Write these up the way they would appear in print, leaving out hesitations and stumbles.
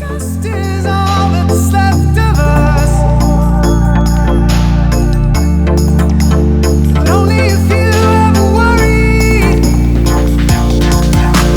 Dust is all that's left of us. But only if you ever worry.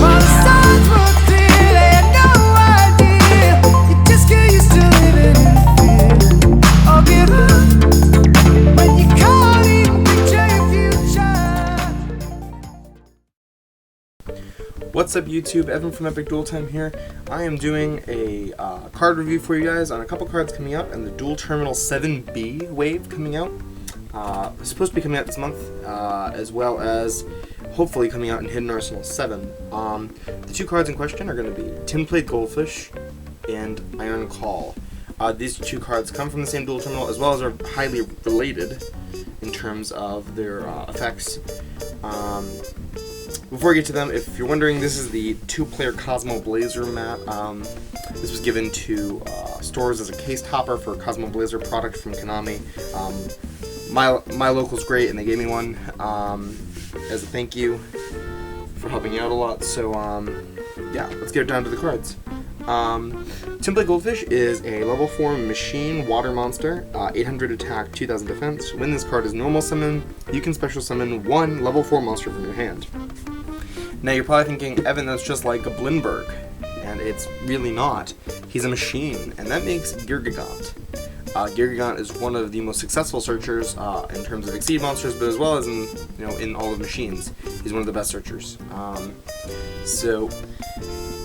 While the signs were clear, they had no idea. You just get used to living in fear. Or give up when you can't even picture your future. What's up YouTube, Evan from Epic Duel Time here. I am doing a card review for you guys on a couple cards coming up and the Duel Terminal 7B wave coming out. It's supposed to be coming out this month, as well as hopefully coming out in Hidden Arsenal 7. The two cards in question are going to be Tinplate Goldfish and Iron Call. These two cards come from the same Duel Terminal as well as are highly related in terms of their effects. Before I get to them, if you're wondering, this is the two-player Cosmo Blazer map. This was given to stores as a case topper for a Cosmo Blazer product from Konami. My local's great, and they gave me one as a thank you for helping me out a lot. So, yeah, let's get down to the cards. Tinplate Goldfish is a level 4 machine water monster, 800 attack, 2000 defense. When this card is normal summon, you can special summon one level 4 monster from your hand. Now you're probably thinking, Evan, that's just like a Blinberg, and it's really not. He's a machine, and that makes Girgigant. Girgigant is one of the most successful searchers in terms of Exceed monsters, but as well as in all of machines. He's one of the best searchers. So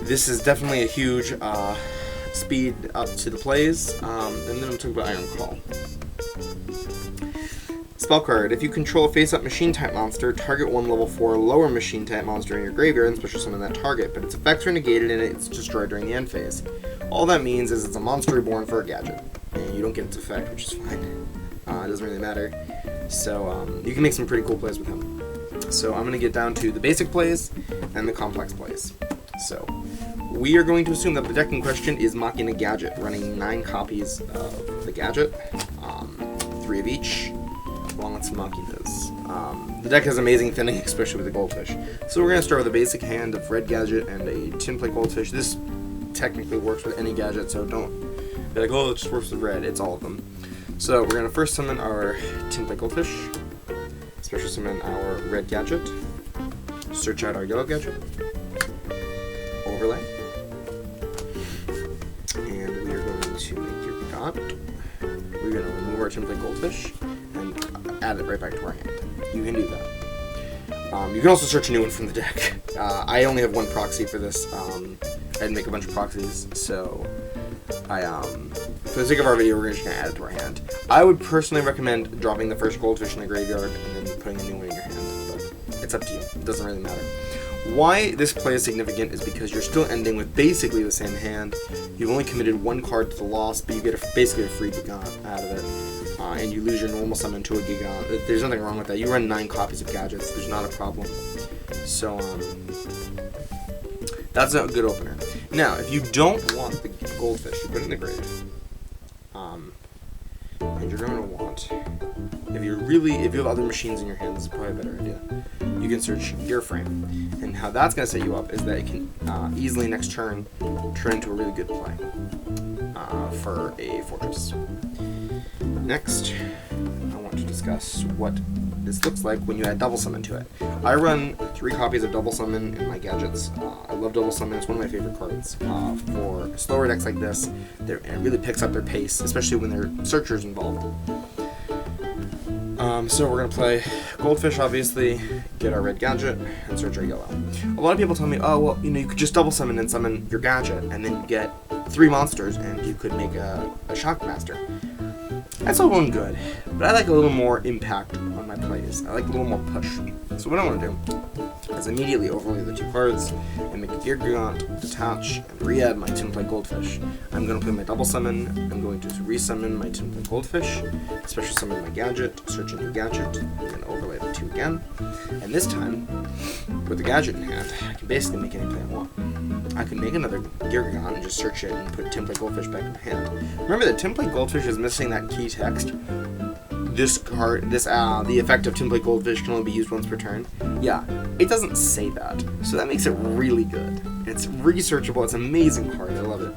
this is definitely a huge speed up to the plays, and then we'll talk about Iron Call. Spell card. If you control a face-up machine-type monster, target one level 4 lower machine-type monster in your graveyard and special summon that target, but its effects are negated and it's destroyed during the end phase. All that means is it's a monster reborn for a gadget, and you don't get its effect, which is fine. It doesn't really matter. So you can make some pretty cool plays with him. So I'm going to get down to the basic plays and the complex plays. So we are going to assume that the deck in question is Machina Gadget, running 9 copies of the gadget, 3 of each, along with some Machinas. The deck has amazing thinning, especially with the Goldfish. So we're going to start with a basic hand of Red Gadget and a Tinplate Goldfish. This technically works with any gadget, so don't be like, oh, it just works with red. It's all of them. So we're going to first summon our Tinplate Goldfish, special summon our Red Gadget, search out our Yellow Gadget, overlay, and we are going to make your dot. We're going to remove our Tinplate Goldfish and add it right back to our hand. You can do that. You can also search a new one from the deck. I only have one proxy for this. I didn't make a bunch of proxies, so for the sake of our video, we're just going to add it to our hand. I would personally recommend dropping the first Goldfish in the graveyard and then putting a new one in your hand, but it's up to you. It doesn't really matter. Why this play is significant is because you're still ending with basically the same hand. You've only committed one card to the loss, but you get basically a free Gigant out of it. And you lose your normal summon to a Gigant. There's nothing wrong with that. You run 9 copies of gadgets. There's not a problem. So, that's a good opener. Now, if you don't want the Goldfish, you put it in the grave. And you're going to want, if you have other machines in your hand, this is probably a better idea. You can search Gear Frame. And how that's going to set you up is that it can easily next turn into a really good play for a Fortress. Next, I want to discuss what this looks like when you add Double Summon to it. I run 3 copies of Double Summon in my gadgets. I love Double Summon. It's one of my favorite cards for slower decks like this. It really picks up their pace, especially when there are searchers involved. So we're going to play Goldfish, obviously, get our Red Gadget, and search our Yellow. A lot of people tell me, oh, well, you could just Double Summon and summon your Gadget, and then you get 3 monsters, and you could make a Shockmaster. That's all well and good, but I like a little more impact on my plays. I like a little more push. So what I want to do is immediately overlay the 2 cards and make a Gear Gigant, detach, and re-add my Tinplate Goldfish. I'm going to play my Double Summon. I'm going to re-summon my Tinplate Goldfish, special summon my Gadget, search a new Gadget, and overlay the 2 again. And this time, with the Gadget in hand, I can basically make any play I want. I can make another Gear Gigant and just search it and put Tinplate Goldfish back in my hand. Remember that Tinplate Goldfish is missing that key text. The effect of Tinplate Goldfish can only be used once per turn. Yeah, it doesn't say that, so that makes it really good. It's researchable. It's an amazing card. I love it.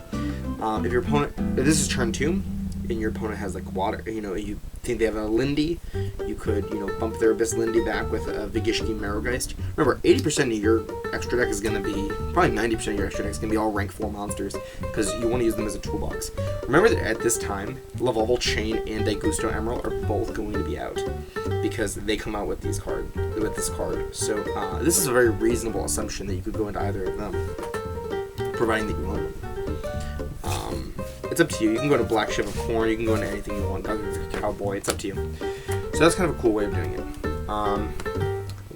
If your opponent, if this is turn 2, and your opponent has like water, you think they have a Lindy, you could, bump their Abyss Lindy back with a Vigishki Marrowgeist. Remember, 80% of your extra deck is going to be, probably 90% of your extra deck is going to be all rank 4 monsters, because you want to use them as a toolbox. Remember that at this time, Level Chain and Daigusto Emerald are both going to be out, because they come out with this card. So this is a very reasonable assumption that you could go into either of them, providing that you own them. It's up to you. You can go to Black Ship of Corn, you can go into anything you want, Cowboy, it's up to you. So that's kind of a cool way of doing it.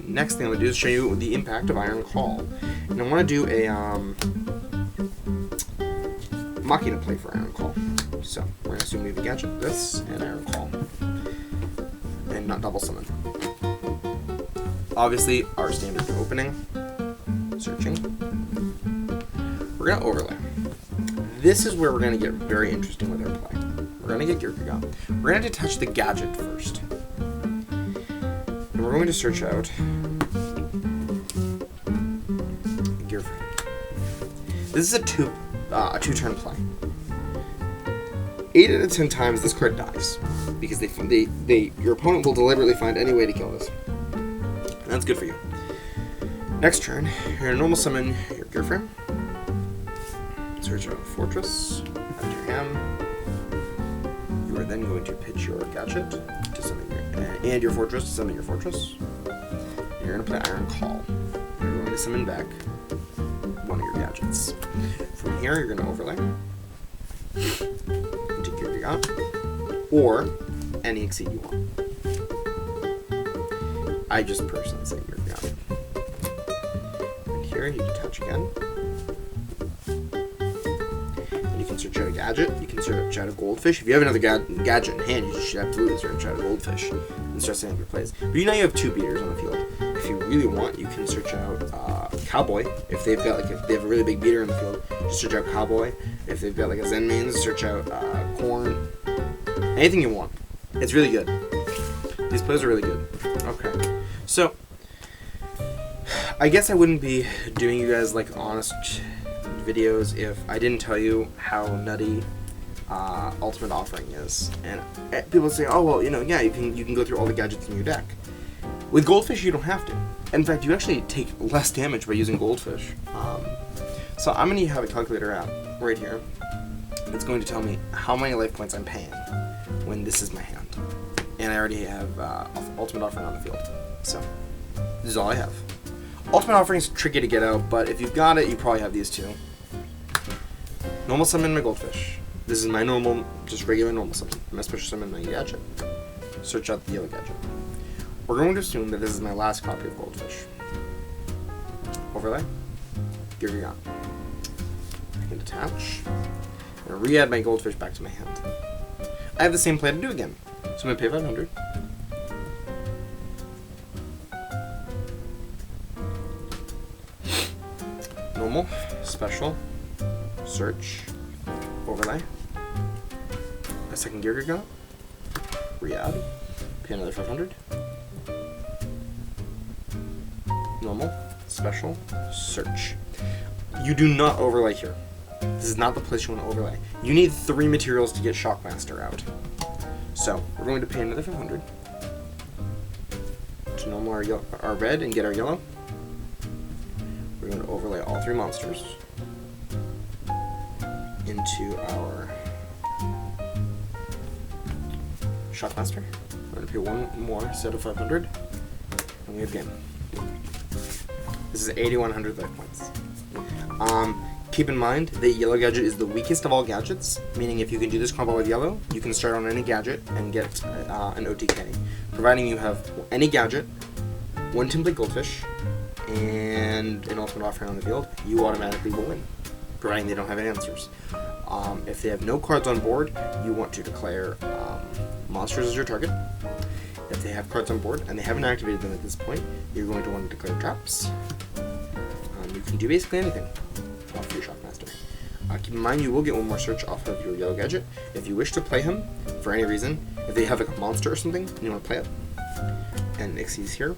Next thing I'm going to do is show you the impact of Iron Call. And I want to do a Machina play for Iron Call. So we're going to assume we have a gadget, this, and Iron Call. And not double summon. Obviously, our standard opening, searching. We're going to overlay. This is where we're going to get very interesting with our play. We're going to get Geargiga. We're going to detach the gadget first. And we're going to search out Gearframe. This is a two-turn play. 8 out of 10 times this card dies, because your opponent will deliberately find any way to kill this. And that's good for you. Next turn, you're going to normal summon your Gearframe. Search out a Fortress, out your hand. You are then going to pitch your gadget to summon and your Fortress to summon your Fortress. And you're going to play Iron Call. You're going to summon back one of your gadgets. From here, you're going to overlay into Geargiga, or any Exceed you want. I just personally say Geargiga. And here, you detach again. You can search out a gadget, you can search out a Goldfish. If you have another gadget in hand, you should absolutely search out a Goldfish and start setting up your plays. But you have 2 beaters on the field. If you really want, you can search out Cowboy. If they have a really big beater in the field, just search out Cowboy. If they've got like a Zen mains, search out Corn. Anything you want. It's really good. These plays are really good. Okay. So, I guess I wouldn't be doing you guys like honest videos if I didn't tell you how nutty Ultimate Offering is. And people say, oh well, yeah, you can go through all the gadgets in your deck. With Goldfish, you don't have to. In fact, you actually take less damage by using Goldfish. So I'm going to have a calculator out right here. It's going to tell me how many life points I'm paying when this is my hand. And I already have Ultimate Offering on the field. So this is all I have. Ultimate Offering is tricky to get out, but if you've got it, you probably have these two. Normal summon my Goldfish. This is my normal, just regular normal summon. I'm going to special summon my gadget. Search out the yellow gadget. We're going to assume that this is my last copy of Goldfish. Overlay. Geargiga. I can detach. I'm going to re-add my Goldfish back to my hand. I have the same play to do again. So I'm going to pay 500. Normal, special, search, overlay, a second Geargiga, re-add, pay another 500, normal, special, search. You do not overlay here. This is not the place you want to overlay. You need 3 materials to get Shockmaster out. So, we're going to pay another 500 to normal our red and get our yellow. We're going to overlay all 3 monsters into our Shockmaster. We're going to pay 1 more set of 500, and we have game. This is 8,100 life points. Keep in mind that yellow gadget is the weakest of all gadgets, meaning if you can do this combo with yellow, you can start on any gadget and get an OTK. Providing you have any gadget, 1 Tinplate Goldfish, and an Ultimate Offering on the field, you automatically will win, providing they don't have answers. If they have no cards on board, you want to declare monsters as your target. If they have cards on board and they haven't activated them at this point, you're going to want to declare traps. You can do basically anything off your Shockmaster. Keep in mind you will get 1 more search off of your yellow gadget. If you wish to play him for any reason, if they have like a monster or something and you want to play it, and Nixie's here.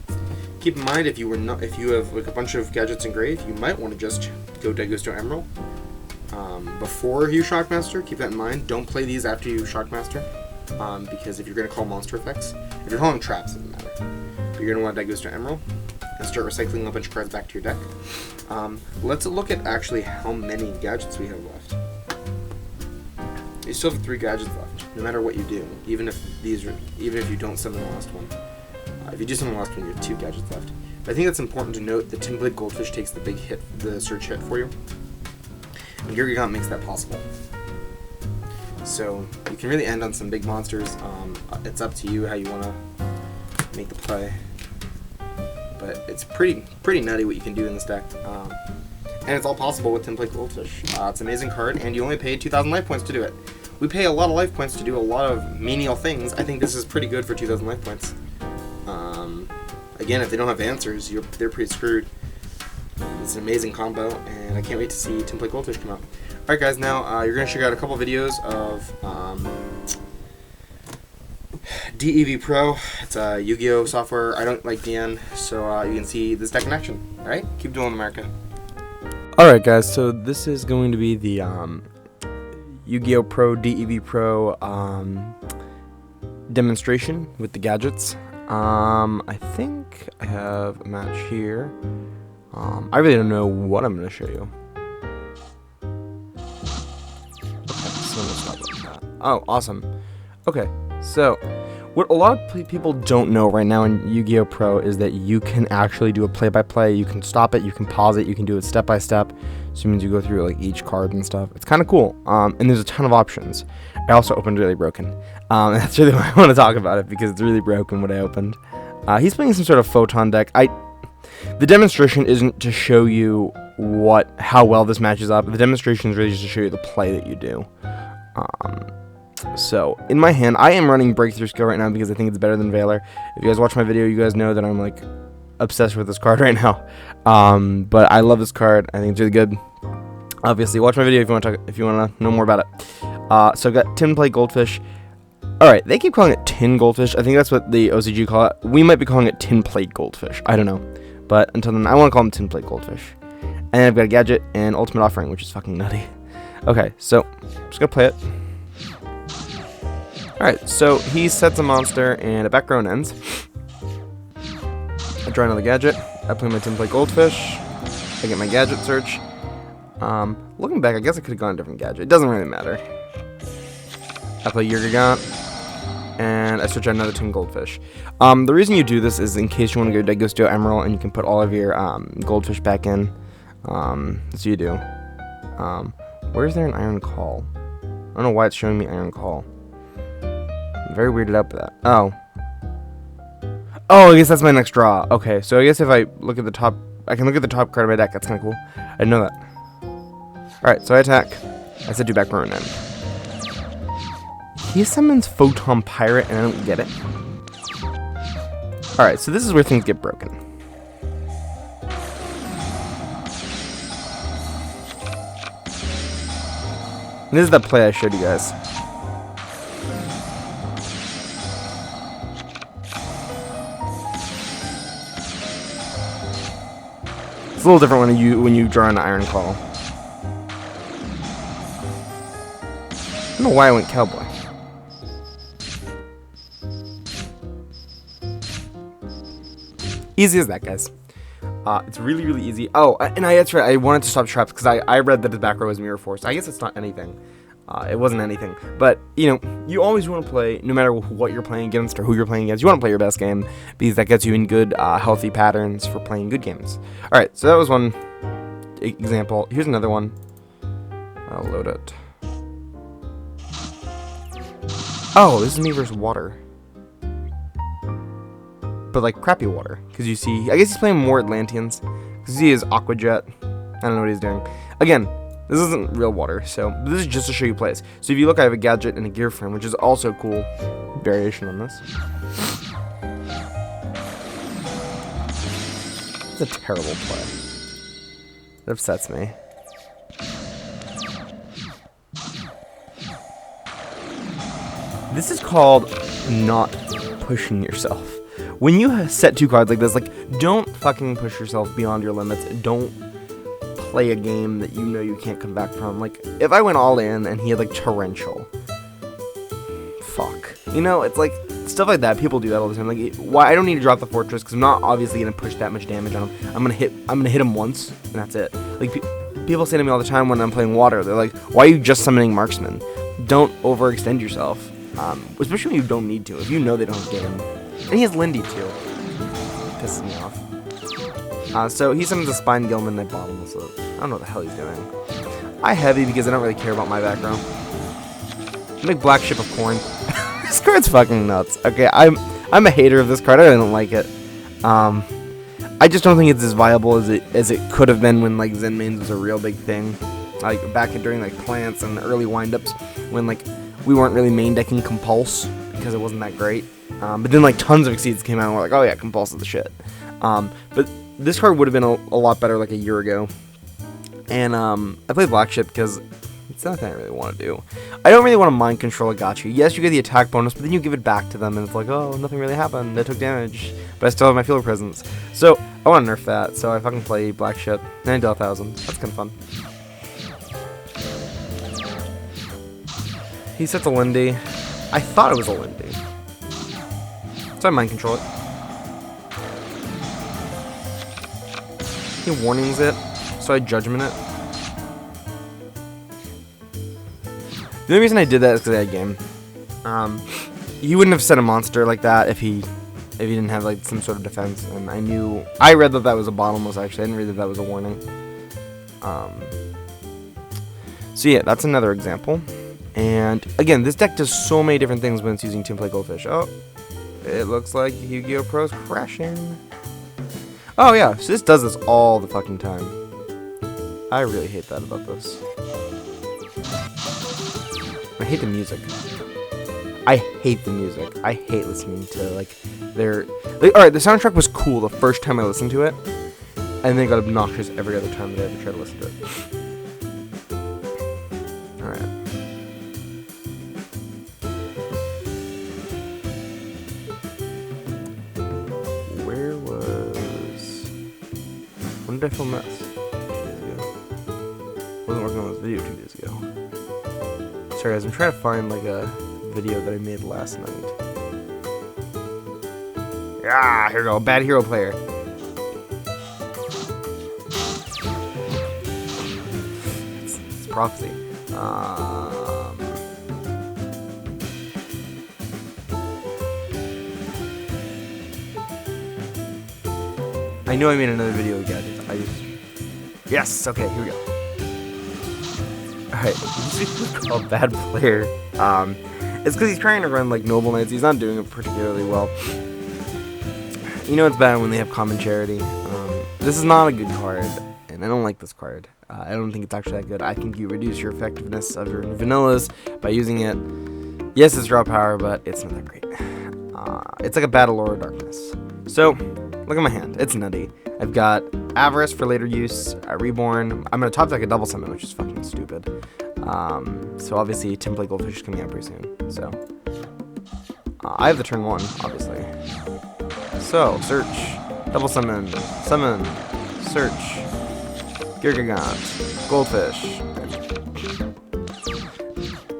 Keep in mind if you have like a bunch of gadgets engraved, you might want to just go Daigusto Emerald. before you Shockmaster. Keep that in mind. Don't play these after you Shockmaster, because if you're going to call monster effects, if you're calling traps, it doesn't matter. But you're going to want that goes to Emerald and start recycling a bunch of cards back to your deck. Let's look at actually how many gadgets we have left. You still have 3 gadgets left, no matter what you do. Even if you don't summon the last one. If you do summon the last one, you have 2 gadgets left. But I think it's important to note that Tinplate Goldfish takes the big hit, the surge hit for you. And Gigant makes that possible. So you can really end on some big monsters. It's up to you how you want to make the play. But it's pretty nutty what you can do in this deck. And it's all possible with Tinplate Goldfish. It's an amazing card, and you only pay 2,000 life points to do it. We pay a lot of life points to do a lot of menial things. I think this is pretty good for 2,000 life points. Again, if they don't have answers, they're pretty screwed. It's an amazing combo, and I can't wait to see Tinplate Goldfish come out. Alright guys, now you're going to check out a couple videos of YGOPRO. It's a Yu-Gi-Oh software. I don't like DN, so you can see this deck in action. Alright, keep dueling, America. Alright guys, so this is going to be the YGOPRO YGOPRO demonstration with the gadgets. I think I have a match here. I really don't know what I'm going to show you. Okay, so let's stop like that. Oh, awesome. Okay, so what a lot of people don't know right now in YGOPRO is that you can actually do a play-by-play. You can stop it, you can pause it, you can do it step-by-step. So it means you go through like each card and stuff. It's kind of cool, and there's a ton of options. I also opened Really Broken. That's really why I want to talk about it, because it's really broken what I opened. He's playing some sort of photon deck. The demonstration isn't to show you how well this matches up. The demonstration is really just to show you the play that you do. So, in my hand, I am running Breakthrough Skill right now because I think it's better than Valor. If you guys watch my video, you guys know that I'm, like, obsessed with this card right now. But I love this card. I think it's really good. Obviously, watch my video if you want to know more about it. So I've got Tinplate Goldfish. Alright, they keep calling it Tin Goldfish. I think that's what the OCG call it. We might be calling it Tinplate Goldfish. I don't know. But until then, I want to call them Tinplate Goldfish. And then I've got a gadget and Ultimate Offering, which is fucking nutty. Okay, so I'm just going to play it. Alright, so he sets a monster and a background ends. I draw another gadget. I play my Tinplate Goldfish. I get my gadget search. Looking back, I guess I could have gone a different gadget. It doesn't really matter. I play YGOPRO, and I search out another Tin Goldfish. The reason you do this is in case you want to go deck goes to Emerald, and you can put all of your goldfish back in. So you do. Where is there an Iron Call? I don't know why it's showing me Iron Call. I'm very weirded out by that. Oh, I guess that's my next draw. Okay, so I guess if I look at the top, I can look at the top card of my deck. That's kind of cool. I didn't know that. Alright, so I attack. I said do back row and end. He summons Photon Pirate, and I don't get it. Alright, so this is where things get broken. And this is the play I showed you guys. It's a little different when you draw an Iron Call. I don't know why I went Cowboy. Easy as that, guys. It's really, really easy. Oh, and that's right. I wanted to stop traps because I read that the back row was Mirror Force. I guess it's not anything. It wasn't anything. But, you know, you always want to play, no matter what you're playing against or who you're playing against, you want to play your best game because that gets you in good, healthy patterns for playing good games. Alright, so that was one example. Here's another one. I'll load it. Oh, this is me versus water. But like crappy water. Because you see, I guess he's playing more Atlanteans. Because you see his Aqua Jet. I don't know what he's doing. Again, this isn't real water, so this is just to show you plays. So if you look, I have a gadget and a gear frame, which is also a cool variation on this. It's a terrible play. It upsets me. This is called not pushing yourself. When you set two cards like this, like, don't fucking push yourself beyond your limits. Don't play a game that you know you can't come back from. Like, if I went all in and he had, like, Torrential. Fuck. You know, it's like, stuff like that. People do that all the time. Like, why I don't need to drop the fortress, because I'm not obviously going to push that much damage on him. I'm gonna hit him once, and that's it. Like, people say to me all the time when I'm playing water, they're like, why are you just summoning marksman? Don't overextend yourself. Especially when you don't need to. If you know they don't have game. And he has Lindy, too. Pisses me off. So he summons a Spine Gilman and I bottomless it. I don't know what the hell he's doing. I heavy because I don't really care about my background. Make Black Ship of Corn. This card's fucking nuts. Okay, I'm a hater of this card. I don't like it. I just don't think it's as viable as it could have been when like Zen mains was a real big thing. Like back during like plants and the early windups when like we weren't really main decking Compulse because it wasn't that great. But then like tons of Exceeds came out and we're like, oh yeah, Compulse is the shit. But this card would have been a lot better like a year ago. And I played Black Ship because it's nothing I really want to do. I don't really want to mind control a Gachi. Yes, you get the attack bonus, but then you give it back to them and it's like, oh, nothing really happened. They took damage, but I still have my field presence. So I want to nerf that, so I fucking play Black Ship. And I deal 1,000. That's kind of fun. He sets a Lindy. I thought it was a Lindy. So I mind control it. He warnings it, so I judgment it. The only reason I did that is because I had game. He wouldn't have set a monster like that if he didn't have like some sort of defense. And I read that was a bottomless actually. I didn't read that was a warning. So yeah, that's another example. And again, this deck does so many different things when it's using Tinplate Goldfish. Oh, it looks like YGOPRO's crashing. Oh yeah, so this does this all the fucking time. I really hate that about this. I hate the music. I hate the music. I hate listening to like alright, the soundtrack was cool the first time I listened to it, and then it got obnoxious every other time that I ever tried to listen to it. Alright. When did I film this? 2 days ago. Wasn't working on this video 2 days ago. Sorry guys, I'm trying to find like a video that I made last night. Ah, here we go. Bad hero player. It's prophecy. I know I made another video of gadgets. Yes, okay, here we go. Alright, this is called Bad Player. It's because he's trying to run like Noble Knights. He's not doing it particularly well. You know it's bad when they have common charity. This is not a good card, and I don't like this card. I don't think it's actually that good. I think you reduce your effectiveness of your vanillas by using it. Yes, it's draw power, but it's not that great. It's like a Battle Aura Darkness. So, look at my hand. It's nutty. I've got Avarice for later use, Reborn. I'm going to top deck a double summon, which is fucking stupid. So obviously Tinplate Goldfish is coming out pretty soon. So I have the turn 1, obviously. So, search, double summon, search, Girgagant, Goldfish.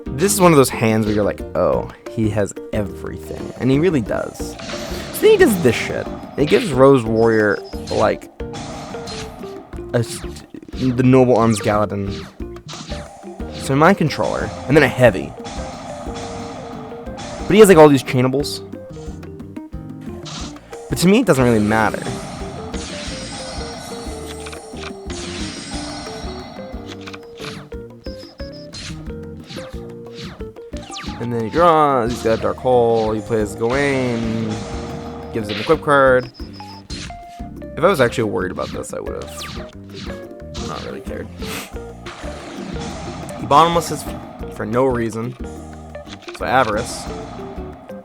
This is one of those hands where you're like, oh, he has everything. And he really does. So then he does this shit. It gives Rose Warrior, like, the Noble Arms Galadin. So my controller, and then a heavy. But he has, like, all these chainables. But to me, it doesn't really matter. And then he draws, he's got Dark Hole, he plays Gawain, gives an equip card. If I was actually worried about this, I would have not really cared. He bottomlesses for no reason. So I Avarice.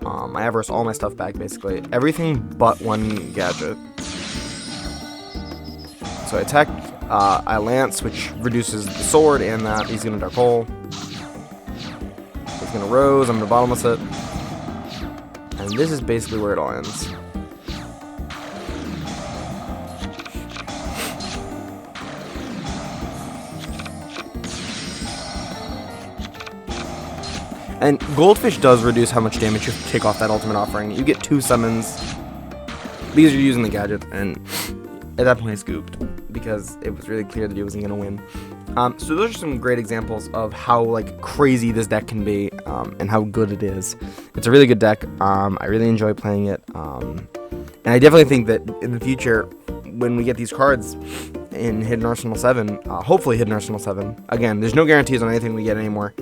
I Avarice all my stuff back, basically. Everything but one gadget. So I attack, I Lance, which reduces the sword and that. He's gonna Dark Hole. He's gonna Rose, I'm gonna bottomless it. And this is basically where it all ends. And Goldfish does reduce how much damage you take off that ultimate offering. You get 2 summons because you're using the gadget, and at that point I scooped because it was really clear that he wasn't going to win. So those are some great examples of how like crazy this deck can be, and how good it is. It's a really good deck. I really enjoy playing it, and I definitely think that in the future, when we get these cards in Hidden Arsenal 7, hopefully Hidden Arsenal 7, again, there's no guarantees on anything we get anymore.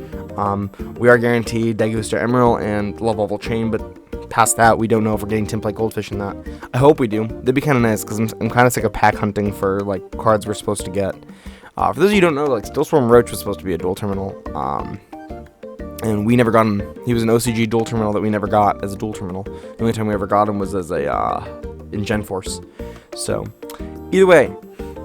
We are guaranteed Daguster Emerald and Love Level Chain, but past that, we don't know if we're getting Tinplate Goldfish in that. I hope we do. That'd be kind of nice, because I'm kind of sick of pack hunting for like cards we're supposed to get. For those of you who don't know, like Stillstorm Roach was supposed to be a Duel Terminal, and we never got him. He was an OCG Duel Terminal that we never got as a Duel Terminal. The only time we ever got him was as a in Gen Force. So, either way,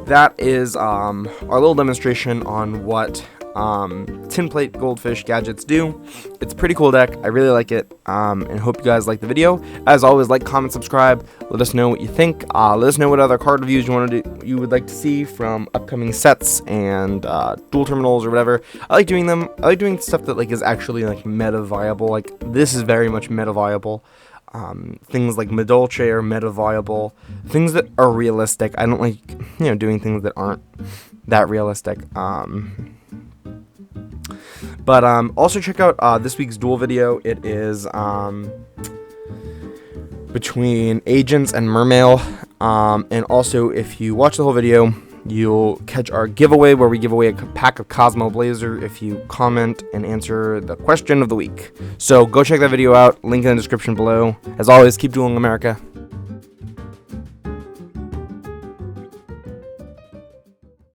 that is our little demonstration on what Tinplate Goldfish gadgets do. It's a pretty cool deck. I really like it, and hope you guys like the video. As always, like, comment, subscribe. Let us know what you think. Let us know what other card reviews you would like to see from upcoming sets and Duel Terminals or whatever. I like doing them. I like doing stuff that like is actually like meta viable. Like this is very much meta viable. Things like Medolce are meta viable. Things that are realistic. I don't like doing things that aren't that realistic. But also check out this week's duel video. It is between Agents and Mermail. And also, if you watch the whole video, you'll catch our giveaway where we give away a pack of Cosmo Blazer if you comment and answer the question of the week. So go check that video out. Link in the description below. As always, keep dueling, America.